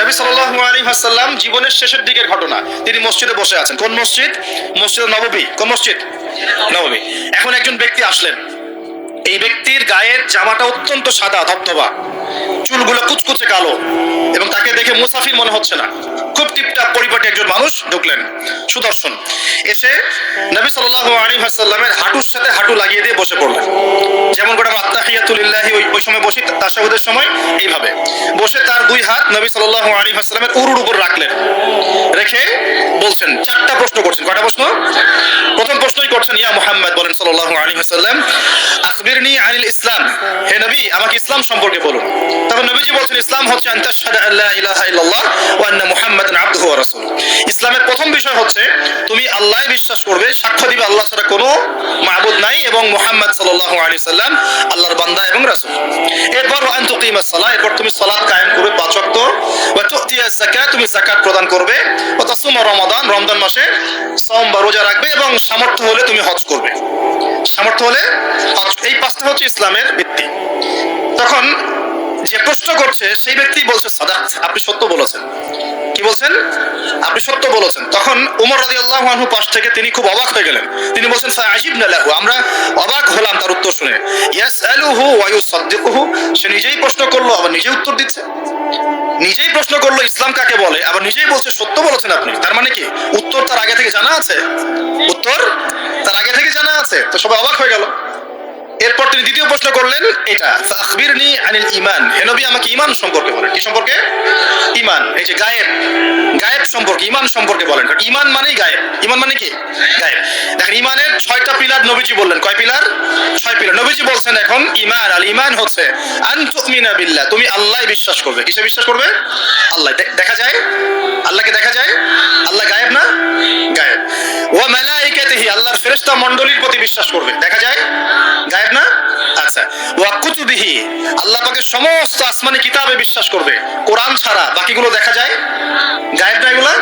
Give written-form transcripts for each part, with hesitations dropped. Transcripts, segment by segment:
নবী সাল্লাল্লাহু আলাইহি ওয়াসাল্লাম জীবনের শেষের দিকের ঘটনা, তিনি মসজিদে বসে আছেন। কোন মসজিদ? মসজিদ নববী। কোন মসজিদ? নববী। এখন একজন ব্যক্তি আসলেন, এই ব্যক্তির গায়ের জামাটা অত্যন্ত সাদা ধবধবা, চুলগুলো কুচকুচে কালো, এবং তাকে দেখে মুসাফির মনে হচ্ছে না, খুব টিপটাপ পরিপাটি একজন মানুষ ঢুকলেন, সুদর্শন। এসে নবী সাল্লাল্লাহু আলাইহি ওয়াসাল্লামের হাঁটুর সাথে হাঁটু লাগিয়ে দিয়ে বসে পড়লেন। যেমন করে আত্তাহিয়াতু লিল্লাহি ওই সময় বসি, তাশাহুদের সময় এইভাবে বসে তার দুই হাত নবী সাল্লাল্লাহু আলাইহি ওয়াসাল্লামের উরুর উপর রাখলেন, রেখে বলছেন, চারটা প্রশ্ন করছেন। কয়টা প্রশ্ন? প্রথম প্রশ্নই করছেন, ইয়া মুহাম্মদ, বলেন সাল্লাল্লাহু আলাইহি ওয়াসাল্লাম, আখবিরনি আনিল ইসলাম, হে নবী আমাকে ইসলাম সম্পর্কে বলুন। তখন নবীজি বলছেন, ইসলাম হচ্ছে আন তাশহাদা আল্লা ইলাহা ইল্লাল্লাহ ওয়া আন্না মুহাম্মাদান আবদুহু ওয়া রাসূলুহু। ইসলামের প্রথম বিষয় হচ্ছে তুমি আল্লাহই বিশ্বাস করবে, সাক্ষ্য দিবে আল্লাহ ছাড়া কোনো মাবুদ নাই, এবং মুহাম্মদ সাল্লাল্লাহু আলাইহি সাল্লাম আল্লাহর বান্দা এবং রাসূল। এরপর আন তুকিমাস সালাহ, এরপর তুমি সালাত কায়েম করবে 5 ওয়াক্ত, ওয়া তুতিয়াজ যাকাত, তুমি যাকাত প্রদান করবে, ওয়া তাসুমা রমাদান, রমজান মাসে সাওম বা রোজা রাখবে, এবং সামর্থ্য হলে তুমি হজ করবে। সামর্থ্য হলে হজ। এই 5টা হচ্ছে ইসলামের ভিত্তি। তখন যে প্রশ্ন করছে সেই ব্যক্তি বলছে, সাদাক, আপনি সত্য বলেছেন। কি বলছেন? আপনি সত্য বলেছেন। তখন উমর রাদিয়াল্লাহু আনহু পাশ থেকে তিনি খুব অবাক হয়ে গেলেন। তিনি বলছেন, ফাআজিবনা লাহু, আমরা অবাক হলাম তার উত্তর শুনে। ইয়াসআলুহু ওয়া ইউসাদ্দিকুহু, সে নিজেই প্রশ্ন করলো আবার নিজেই উত্তর দিচ্ছে। নিজেই প্রশ্ন করলো ইসলাম কাকে বলে, আবার নিজেই বলছে সত্য বলেছেন আপনি। তার মানে কি উত্তর তার আগে থেকে জানা আছে? উত্তর তার আগে থেকে জানা আছে। তো সবাই অবাক হয়ে গেল। এরপর তিনি দ্বিতীয় প্রশ্ন করলেন, এটা আখবিরনি আনিল ঈমান, হে নবী আমাকে ঈমান সম্পর্কে বলেন। কি সম্পর্কে? ঈমান। এই যে গায়েব, গায়েব সম্পর্কে, ঈমান সম্পর্কে বলেন। কারণ ঈমান মানেই গায়েব। ঈমান মানে কি? গায়েব। দেখেন ঈমানের 6টা পিলার নবীজি বললেন। কয় পিলার? 6 পিলার। নবীজি বলছেন এখন ঈমান, আল ঈমান হচ্ছে আন তুমিনা বিল্লাহ, তুমি আল্লাহই বিশ্বাস করবে। কিসে বিশ্বাস করবে? আল্লাহ। দেখা যায়? আল্লাহকে দেখা যায়? আল্লাহ গায়েব না? গায়েব। ওয়া মালাইকাতিহি, আল্লাহর ফেরেশতা মণ্ডলীর প্রতি বিশ্বাস করবে। দেখা যায়? গায়েব না? আচ্ছা। ওয়া কুতুবিহি, আল্লাহ পাকের সমস্ত আসমানি কিতাবে বিশ্বাস করবে, কোরআন ছাড়া বাকিগুলো দেখা যায়? গায়েব না এগুলা?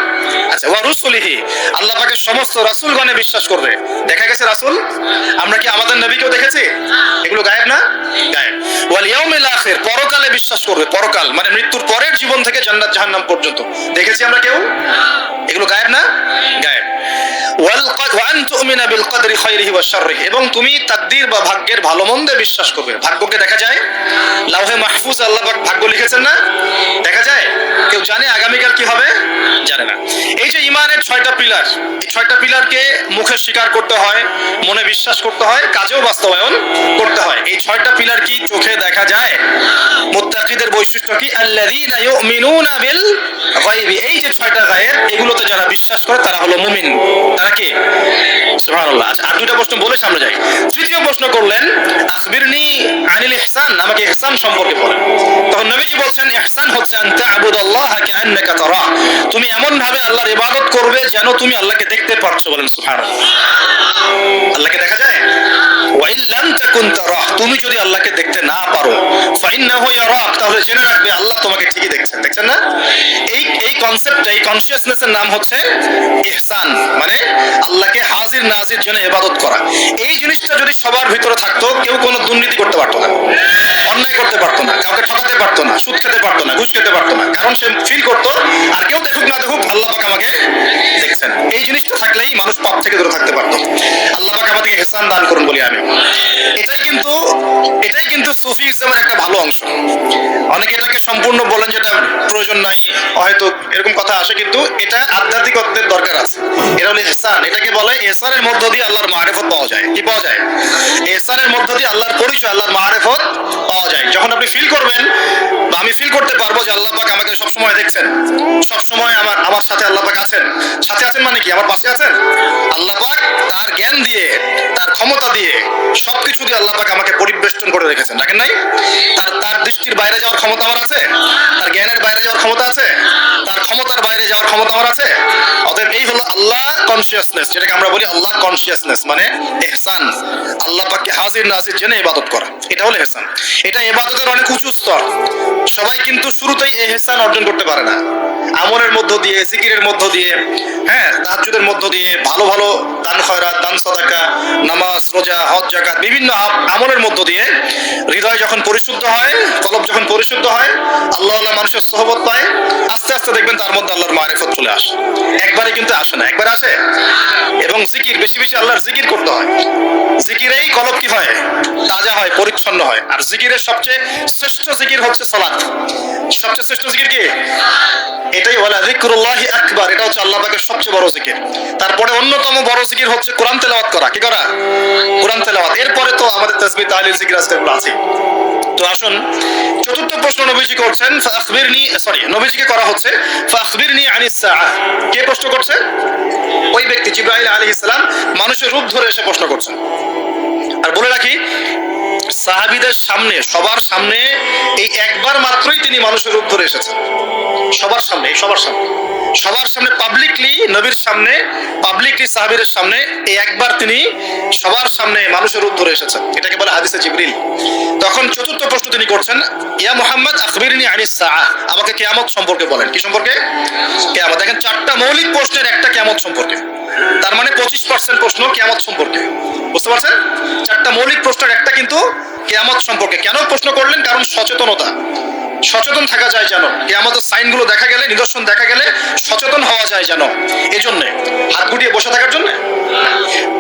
আচ্ছা। ওয়া রুসুলিহি, আল্লাহ পাকের সমস্ত রাসূলগণে বিশ্বাস করবে। দেখা গেছে রাসূল? আমরা কি আমাদের নবীকেও দেখেছি? এগুলো গায়েব না? গায়েব। ওয়াল ইয়াউমিল আখির, পরকালে বিশ্বাস করবে। পরকাল মানে মৃত্যুর পরের জীবন থেকে জান্নাত জাহান্নাম পর্যন্ত দেখেছি আমরা কেউ? এগুলো গায়েব না? গায়েব। ওয়া আন তুমিনা বিল কদরি খায়রিহি ওয়া শাররিহি, এবং তুমি তাকদীর বা ভাগ্যের ভালো মন্দে বিশ্বাস করবে। ভাগ্যকে দেখা যায়? লাউহে মাহফুজ আল্লাহ পাক ভাগ্য লিখেছেন না? দেখা যায়? কেউ জানে আগামীকাল কি হবে? জানে না। এই যে ঈমানের 6টা পিলার, এই 6টা পিলারকে মুখে স্বীকার করতে হয়, মনে বিশ্বাস করতে হয়, কাজেও বাস্তবায়ন করতে হয়। এই 6টা পিলার কি চোখে দেখা যায়? মুত্তাকিদের বৈশিষ্ট্য কি? আল্লাযীনা ইউমিনুনা বিল গায়বি, এই যে 6টা গায়েব, এগুলোতে যারা বিশ্বাস করে তারা হলো মুমিন। তারা কি? সুবহানাল্লাহ। আচ্ছা, আর 2টা প্রশ্ন বলে সামনে যাই। তৃতীয় প্রশ্ন করলেন, আখবিরনি আনিল ইহসান, আমাকে ইহসান সম্পর্কে বলেন। তখন নবীজি বলছেন, ইহসান হচ্ছে আন তা'বুদাল্লাহা কাআন্নাকা তারাহ, তুমি এমন ভাবে আল্লাহর ইবাদত করবে যেন তুমি আল্লাহকে দেখতে পাচ্ছ। বলেন সুবহানাল্লাহ। আল্লাহকে দেখা যায়? ওয়া ইন লাম তাকুন তারাহ, তুমি যদি আল্লাহকে দেখতে না পারো, ফাইন্নাহু ইয়ারাক, তাহলে জেনে রাখবে আল্লাহ তোমাকে ঠিকই দেখছেন। দেখছেন না? এই কনসেপ্ট, এই কনসিয়াসনেসের নাম হচ্ছে ইহসান, মানে আল্লাহকে হাজির নাজির জন্য ইবাদত করা। এই জিনিসটা যদি সবার ভিতরে থাকতো, কেউ কোনো দুর্নীতি করতে পারতো না, অন্যায় করতে পারতো না, কাউকে ঠকাতে পারতো না, সুদ খেতে পারতো না, ঘুষ খেতে পারতো না। কারণ সে ফিল করতো আর কেউ দেখুক না দেখুক আল্লাহ পাক আমাকে দেখছেন। এই জিনিসটা থাকলেই মানুষ পাপ থেকে দূরে থাকতে পারতো। আল্লাহ পাক আমাদেরকে ইহসান দান করুন বলি আমি। এটাই কিন্তু সুফিজমের একটা ভালো অংশ। অনেকে এটাকে সম্পূর্ণ বলেন যেটা প্রয়োজন নাই, হয়তো এরকম কথা আসে, কিন্তু এটা আধ্যাত্মিকত্বের দরকার আছে। এটা হলো ইহসান। এটাকে বলে ইহসানের মধ্য দিয়ে আল্লাহর মারিফত পাওয়া যায়। কি পাওয়া যায়? ইহসানের মধ্য দিয়ে আল্লাহর পরিচয়, আল্লাহর মারিফত পাওয়া যায়। যখন আপনি ফিল করবেন, বা আমি ফিল করতে পারবো যে আল্লাহ পাক আমাকে সবসময় দেখছেন, সবসময় আমার সাথে আল্লাহ পাক আছেন। সাথে আছেন মানে কি? আমার পাশে আছেন। আল্লাহ পাক তার জ্ঞান দিয়ে, তার ক্ষমতা দিয়ে, সবকিছু দিয়ে আল্লাহ পাক আমাকে পরিবেষ্টন করে রেখেছেন। রাখেন নাই? তার দৃষ্টির বাইরে যাওয়ার ক্ষমতা আমার আছে? তার জ্ঞানের বাইরে যাওয়ার ক্ষমতা আছে? তার ক্ষমতার বাইরে যাওয়ার ক্ষমতা আমার আছে? অতএব এই হলো আল্লাহ কনসিয়াসনেস, যেটাকে আমরা বলি আল্লাহ কনসিয়াসনেস, মানে ইহসান। আল্লাহ পাককে হাজির নাজির জেনে ইবাদত করা, এটা হলো ইহসান। এটা ইবাদতের অনেক উঁচু স্তর। সবাই কিন্তু শুরুতেই ইহসান অর্জন করতে পারে না। আমলের মধ্য দিয়ে, জিকিরের মধ্য দিয়ে, হ্যাঁ, তাহাজ্জুদের মধ্য দিয়ে, ভালো ভালো দান খয়রাত, দান সাদাকা, নামাজ, রোজা, হজ, যাকাত, বিভিন্ন আমলের মধ্য দিয়ে হৃদয় যখন পরিশুদ্ধ হয়, কলব যখন পরিশুদ্ধ হয়, আল্লাহ মানুষের সোহবত পায়, আস্তে দেখবেন তার মধ্যে আল্লাহর মারিফত চলে আসে। একবারে কিন্তু আসে না, একবারে আসে। এবং জিকির, বেশি বেশি আল্লাহর জিকির করতে হয়। জিকিরেই কলব কি হয়? তাজা হয়, পরিচ্ছন্ন হয়। আর জিকিরের সবচেয়ে শ্রেষ্ঠ জিকির হচ্ছে সালাত। সবচেয়ে শ্রেষ্ঠ জিকির কি? এটাই ওয়ালা যিকরুল্লাহি আকবার, এটা হচ্ছে আল্লাহ পাকের সবচেয়ে বড় জিকির। তারপরে অন্যতম বড় জিকির হচ্ছে কোরআন তেলাওয়াত করা। কি করা? কোরআন তেলাওয়াত। এরপরে তো আমাদের তাসবিহ, তাহলিল, জিকির আজকারগুলো আছে। তো আসুন, চতুর্থ প্রশ্ন নবীজি করছেন, নবীজিকে করা হচ্ছে ফাখবিরনি আনিস সাআহ। কে প্রশ্ন করছে? ওই ব্যক্তি জিবরাইল আলাইহিস সালাম মানুষের রূপ ধরে এসে প্রশ্ন করছেন। আর বলে রাখি, সাহাবীদের সামনে, সবার সামনে এই একবার মাত্রই তিনি মানুষের রূপ ধরে এসেছেন। সবার সামনে, সবার সামনে পাবলিকলি, নবীর সামনে পাবলিকলি, সাহাবীদের সামনে এই একবার তিনি সবার সামনে মানুষের রূপ ধরে এসেছেন। এটাকে বলে হাদিসে জিবরিল। তখন চতুর্থ প্রশ্ন তিনি করছেন, ইয়া মুহাম্মদ আখবিরনি আনিস সাআহ, আমাকে কিয়ামত সম্পর্কে বলেন। কি সম্পর্কে? কিয়ামত। দেখেন, চারটা মৌলিক প্রশ্নের একটা কিয়ামত সম্পর্কে। তার মানে 25% প্রশ্ন কিয়ামত সম্পর্কে। বুঝতে পারছেন? চারটা মৌলিক প্রশ্নের একটা কিন্তু কিয়ামত সম্পর্কে। কেন প্রশ্ন করলেন? কারণ সচেতনতা, সচেতন থাকা যায় যেন, কিয়ামতের সাইনগুলো দেখা গেলে, নিদর্শন দেখা গেলে সচেতন হওয়া যায় যেন, এই জন্য হাত গুটিয়ে বসে থাকার জন্য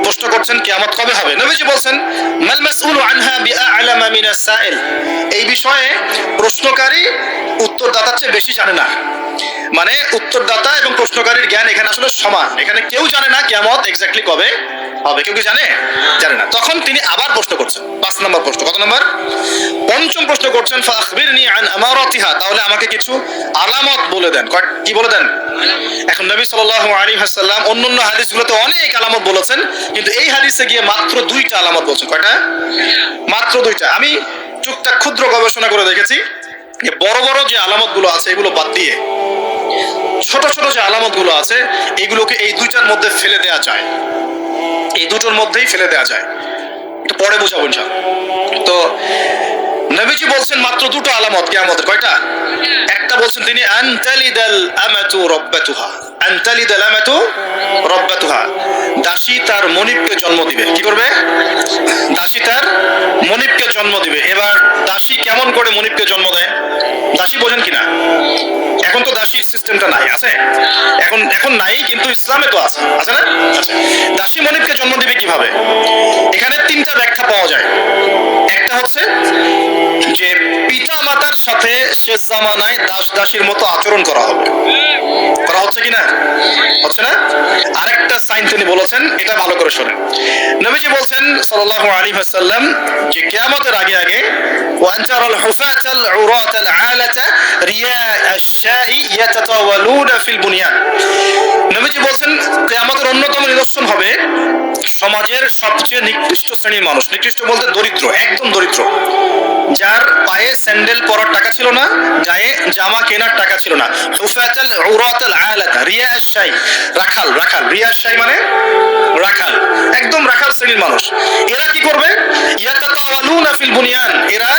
প্রশ্ন করছেন কিয়ামত কবে হবে। নবীজি বলছেন, মাল মাসউলু আনহা বিআ'লামা মিনাস সাইল, এই বিষয়ে প্রশ্নকারী উত্তরদাতার চেয়ে বেশি জানে না। মানে উত্তরদাতা এবং প্রশ্নকারীর জ্ঞান এখানে আসলে সমান। এখানে কেউ জানে না কিয়ামত এক্স্যাক্টলি কবে হবে। কেউ কি জানে? জানে না। তখন তিনি আবার প্রশ্ন করছেন, 5 নম্বর প্রশ্ন। কত নম্বর? পঞ্চম প্রশ্ন করছেন, ফাখবিরনি আন আমারাতিহা, তাহলে আমাকে কিছু আলামত বলে দেন। কি বলে দেন? এখন নবী সাল্লাল্লাহু আলাইহি ওয়াসাল্লাম অন্যান্য হাদিসগুলোতে অনেক আলামত বলেছেন, কিন্তু এই হাদিসে গিয়ে মাত্র 2টা আলামত বলছেন। কয়টা? মাত্র 2টা। আমি টুকটাক ক্ষুদ্র গবেষণা করে দেখেছি, বড় বড় যে আলামতগুলো আছে এগুলো বাদ দিয়ে ছোট ছোট যে আলামতগুলো আছে এগুলোকে এই 2টার মধ্যে ফেলে দেওয়া যায়। এই দুটোর মধ্যেই ফেলে দেওয়া যায়। একটু পরে বোঝাবো ইনশাআল্লাহ। তো নবীজি বলছেন মাত্র 2টো আলামত কিয়ামতের। কয়টা? একটা বলছেন তিনি, আনতালিদাল আমাতু রাব্বাতুহা, আনতালিদাল আমাতু রাব্বাতুহা, দাসী তার মনিবকে জন্ম দিবে। কি করবে? দাসী তার মনিবকে জন্ম দিবে। এবার দাসী কেমন করে মনিবকে জন্ম দেয়? দাসী বোঝেন কিনা? এখন তো দাসীর সিস্টেমটা নাই, আছে? এখন নাই, কিন্তু ইসলামে তো আছে, আছে না? আচ্ছা, দাসী মনিবকে জন্ম দিবে কিভাবে? এখানে 3টা ব্যাখ্যা পাওয়া যায়। একটা হচ্ছে যে পিতা মাতার সাথে শেষ জামানায় দাস দাসীর মতো আচরণ করা হবে। করা হচ্ছে কিনা? হচ্ছে না? আরেকটা সাইন তিনি বলেছেন, এটা ভালো করে শোনেন। নবীজি বলছেন সাল্লাল্লাহু আলাইহি ওয়াসাল্লাম যে কিয়ামতের আগে আগে ওয়ান তারাল হুফাতাল উরাতাল আলাতা রিয়া আশ-শাই ইয়াতাতাওয়ালুনা ফিল বুনিয়ান। নবীজি বলছেন কিয়ামতের অন্যতম নিদর্শন হবে সমাজের সবচেয়ে নিকৃষ্ট শ্রেণীর মানুষ, নিকৃষ্ট বলতে দরিদ্র, একদম দরিদ্র, যার পায়ে স্যান্ডেল পরার টাকা ছিল না, গায়ে জামা কেনার টাকা ছিল না। হুফাতাল উরাতাল আলাতা রিয়া আশ-শাই, রাখাল, রাখাল, রিয়া আশ-শাই মানে রাখাল, একদম রাখাল শ্রেণীর মানুষ। এরা কি করবে? ইয়াতাতাওয়ালুনা ফিল বুনিয়ান, এরা